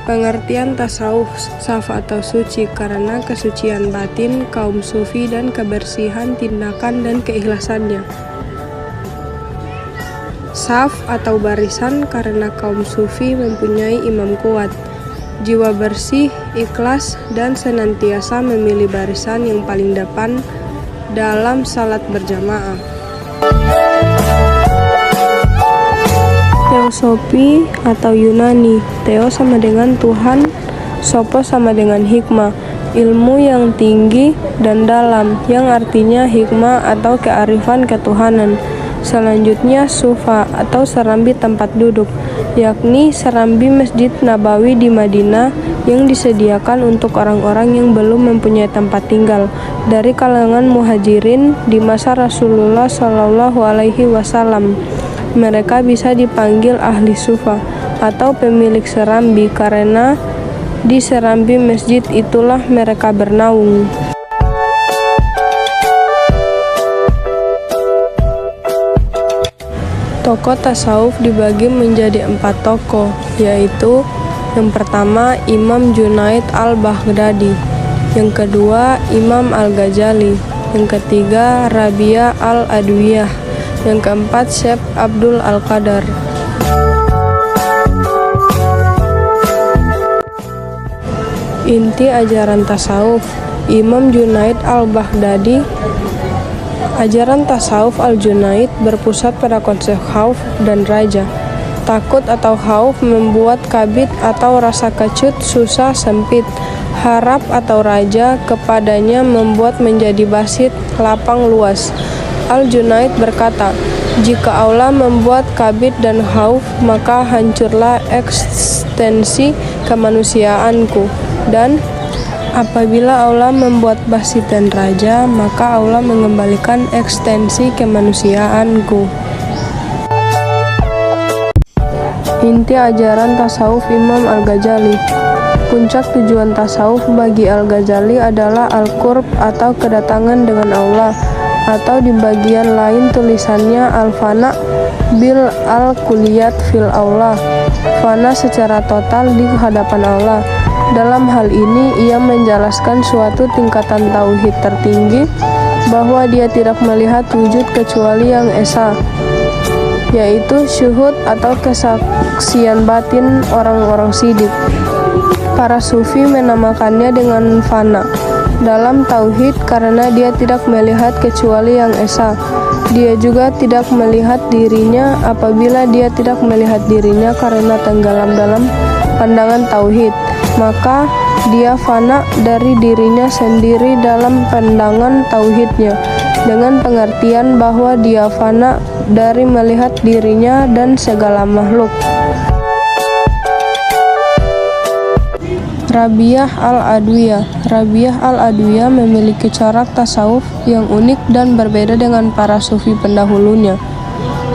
Pengertian tasawuf saf atau suci karena kesucian batin kaum sufi dan kebersihan tindakan dan keikhlasannya. Saf atau barisan karena kaum sufi mempunyai imam kuat, jiwa bersih, ikhlas, dan senantiasa memilih barisan yang paling depan dalam salat berjamaah. Teosofi atau Yunani. Theo sama dengan Tuhan, sopo sama dengan hikmah, ilmu yang tinggi dan dalam, yang artinya hikmah atau kearifan ketuhanan. Selanjutnya Sufa atau serambi tempat duduk, yakni serambi Masjid Nabawi di Madinah yang disediakan untuk orang-orang yang belum mempunyai tempat tinggal dari kalangan muhajirin di masa Rasulullah Shallallahu Alaihi Wasallam. Mereka bisa dipanggil ahli sufa atau pemilik serambi karena di serambi masjid itulah mereka bernaung. Tokoh tasawuf dibagi menjadi 4 tokoh, yaitu yang pertama Imam Junaid al-Baghdadi, yang kedua Imam al-Ghazali, yang ketiga Rabi'ah al-Adawiyah, yang keempat Syekh Abdul Al-Qadir. Inti ajaran tasawuf Imam Junaid al-Baghdadi. Ajaran tasawuf al-Junaid berpusat pada konsep khauf dan raja. Takut atau khauf membuat kabid atau rasa kecut, susah, sempit. Harap atau raja kepadanya membuat menjadi basit, lapang, luas. Al-Junaid berkata, jika Allah membuat kabid dan khauf, maka hancurlah ekstensi kemanusiaanku. Dan apabila Allah membuat basit dan raja, maka Allah mengembalikan ekstensi kemanusiaanku. Inti ajaran tasawuf Imam Al-Ghazali. Puncak tujuan tasawuf bagi Al-Ghazali adalah al-qurb atau kedatangan dengan Allah, atau di bagian lain tulisannya al-fana bil al-kuliyat fil Allah, fana secara total di hadapan Allah. Dalam hal ini ia menjelaskan suatu tingkatan tauhid tertinggi, bahwa dia tidak melihat wujud kecuali yang esa, yaitu syuhud atau kesaksian batin orang-orang sidik. Para sufi menamakannya dengan fana dalam tauhid karena dia tidak melihat kecuali yang esa. Dia juga tidak melihat dirinya apabila dia tidak melihat dirinya karena tenggelam dalam pandangan tauhid, maka dia fana dari dirinya sendiri dalam pandangan tauhidnya, dengan pengertian bahwa dia fana dari melihat dirinya dan segala makhluk. Rabi'ah al-Adawiyah. Rabi'ah al-Adawiyah memiliki corak tasawuf yang unik dan berbeda dengan para sufi pendahulunya.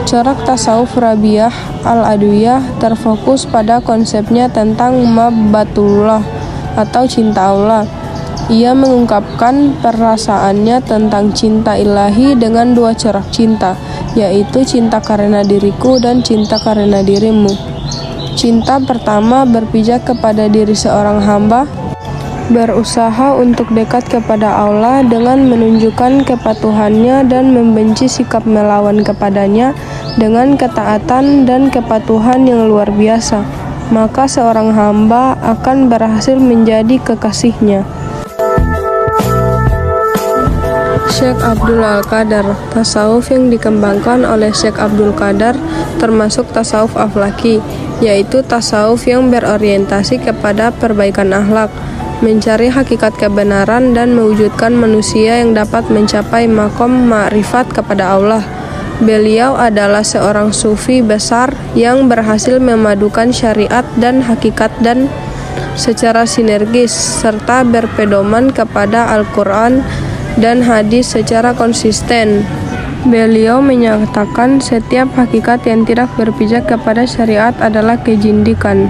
Corak tasawuf Rabi'ah al-Adawiyah terfokus pada konsepnya tentang mabbatullah atau cinta Allah. Ia mengungkapkan perasaannya tentang cinta ilahi dengan 2 corak cinta, yaitu cinta karena diriku dan cinta karena dirimu. Cinta pertama berpijak kepada diri seorang hamba, berusaha untuk dekat kepada Allah dengan menunjukkan kepatuhannya dan membenci sikap melawan kepadanya dengan ketaatan dan kepatuhan yang luar biasa. Maka seorang hamba akan berhasil menjadi kekasihnya. Syekh Abdul Al-Qadir. Tasawuf yang dikembangkan oleh Syekh Abdul Qadir termasuk tasawuf aflaki, yaitu tasawuf yang berorientasi kepada perbaikan akhlak, mencari hakikat kebenaran dan mewujudkan manusia yang dapat mencapai makom ma'rifat kepada Allah. Beliau adalah seorang sufi besar yang berhasil memadukan syariat dan hakikat dan secara sinergis serta berpedoman kepada Al-Quran dan hadis secara konsisten. Beliau menyatakan setiap hakikat yang tidak berpijak kepada syariat adalah kezindikan.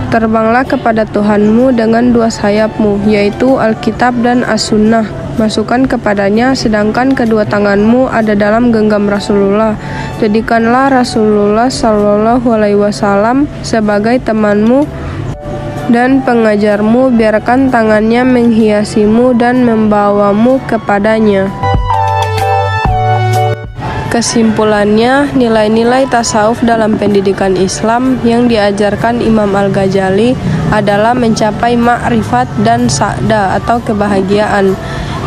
Terbanglah kepada Tuhanmu dengan 2 sayapmu, yaitu Alkitab dan As-Sunnah. Masukkan kepadanya, sedangkan kedua tanganmu ada dalam genggam Rasulullah. Jadikanlah Rasulullah Shallallahu Alaihi Wasallam sebagai temanmu dan pengajarmu biarkan tangannya menghiasimu dan membawamu kepadanya. Kesimpulannya, nilai-nilai tasawuf dalam pendidikan Islam yang diajarkan Imam Al-Ghazali adalah mencapai ma'rifat dan sa'da atau kebahagiaan,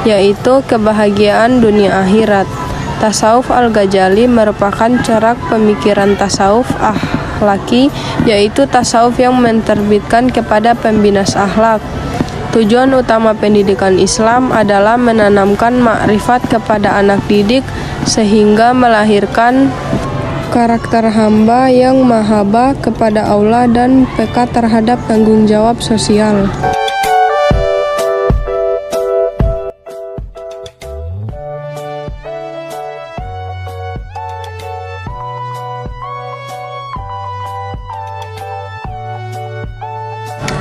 yaitu kebahagiaan dunia akhirat. Tasawuf Al-Ghazali merupakan corak pemikiran tasawuf akhlaki, yaitu tasawuf yang menerbitkan kepada pembinas akhlak. Tujuan utama pendidikan Islam adalah menanamkan makrifat kepada anak didik sehingga melahirkan karakter hamba yang mahaba kepada Allah dan peka terhadap tanggung jawab sosial.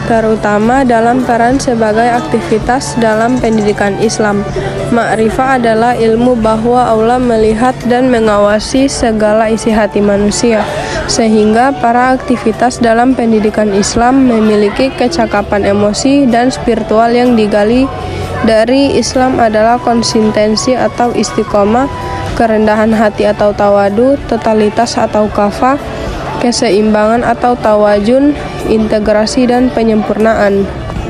Terutama dalam peran sebagai aktivitas dalam pendidikan Islam. Ma'rifah adalah ilmu bahwa Allah melihat dan mengawasi segala isi hati manusia, sehingga para aktivitas dalam pendidikan Islam memiliki kecakapan emosi dan spiritual yang digali dari Islam adalah konsistensi atau istiqomah, kerendahan hati atau tawadu, totalitas atau kafah, keseimbangan atau tawazun, integrasi dan penyempurnaan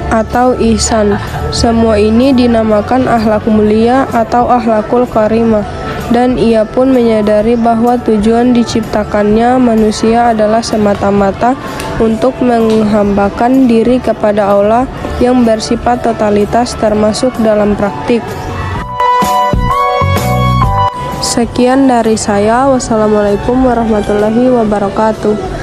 atau ihsan. Semua ini dinamakan akhlak mulia atau akhlakul karimah, dan ia pun menyadari bahwa tujuan diciptakannya manusia adalah semata-mata untuk menghambakan diri kepada Allah yang bersifat totalitas termasuk dalam praktik. Sekian dari saya. Wassalamualaikum warahmatullahi wabarakatuh.